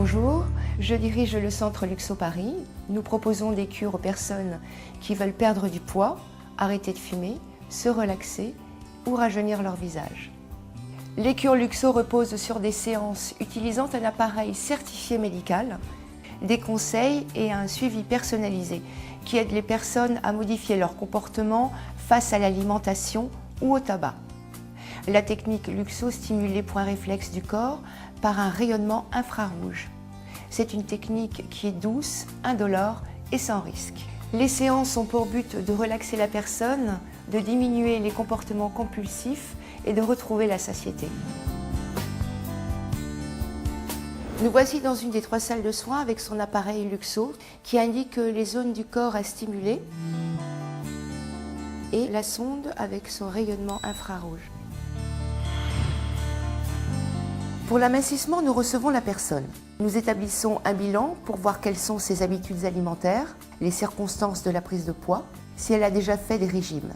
Bonjour, je dirige le centre Luxo Paris. Nous proposons des cures aux personnes qui veulent perdre du poids, arrêter de fumer, se relaxer ou rajeunir leur visage. Les cures Luxo reposent sur des séances utilisant un appareil certifié médical, des conseils et un suivi personnalisé qui aident les personnes à modifier leur comportement face à l'alimentation ou au tabac. La technique Luxo stimule les points réflexes du corps par un rayonnement infrarouge. C'est une technique qui est douce, indolore et sans risque. Les séances ont pour but de relaxer la personne, de diminuer les comportements compulsifs et de retrouver la satiété. Nous voici dans une des 3 salles de soins avec son appareil Luxo qui indique les zones du corps à stimuler et la sonde avec son rayonnement infrarouge. Pour l'amincissement, nous recevons la personne. Nous établissons un bilan pour voir quelles sont ses habitudes alimentaires, les circonstances de la prise de poids, si elle a déjà fait des régimes.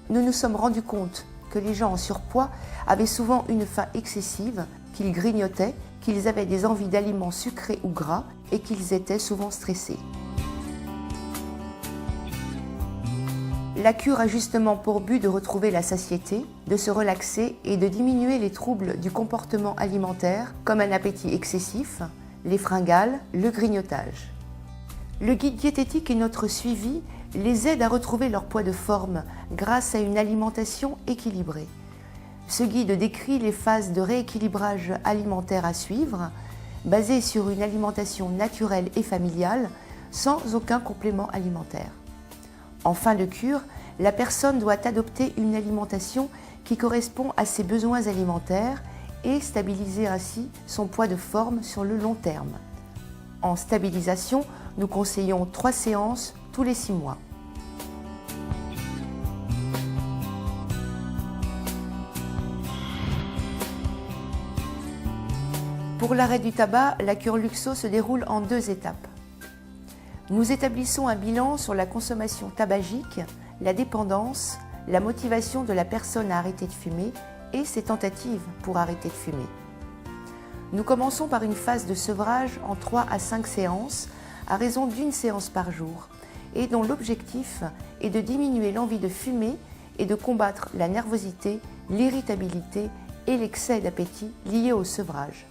Nous nous sommes rendus compte que les gens en surpoids avaient souvent une faim excessive, qu'ils grignotaient, qu'ils avaient des envies d'aliments sucrés ou gras et qu'ils étaient souvent stressés. La cure a justement pour but de retrouver la satiété, de se relaxer et de diminuer les troubles du comportement alimentaire comme un appétit excessif, les fringales, le grignotage. Le guide diététique et notre suivi les aident à retrouver leur poids de forme grâce à une alimentation équilibrée. Ce guide décrit les phases de rééquilibrage alimentaire à suivre, basées sur une alimentation naturelle et familiale, sans aucun complément alimentaire. En fin de cure, la personne doit adopter une alimentation qui correspond à ses besoins alimentaires et stabiliser ainsi son poids de forme sur le long terme. En stabilisation, nous conseillons 3 séances tous les 6 mois. Pour l'arrêt du tabac, la cure Luxo se déroule en 2 étapes. Nous établissons un bilan sur la consommation tabagique, la dépendance, la motivation de la personne à arrêter de fumer et ses tentatives pour arrêter de fumer. Nous commençons par une phase de sevrage en 3 à 5 séances, à raison d'1 séance par jour, et dont l'objectif est de diminuer l'envie de fumer et de combattre la nervosité, l'irritabilité et l'excès d'appétit liés au sevrage.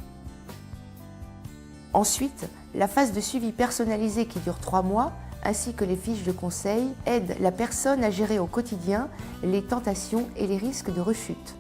Ensuite, la phase de suivi personnalisé qui dure 3 mois, ainsi que les fiches de conseil, aident la personne à gérer au quotidien les tentations et les risques de rechute.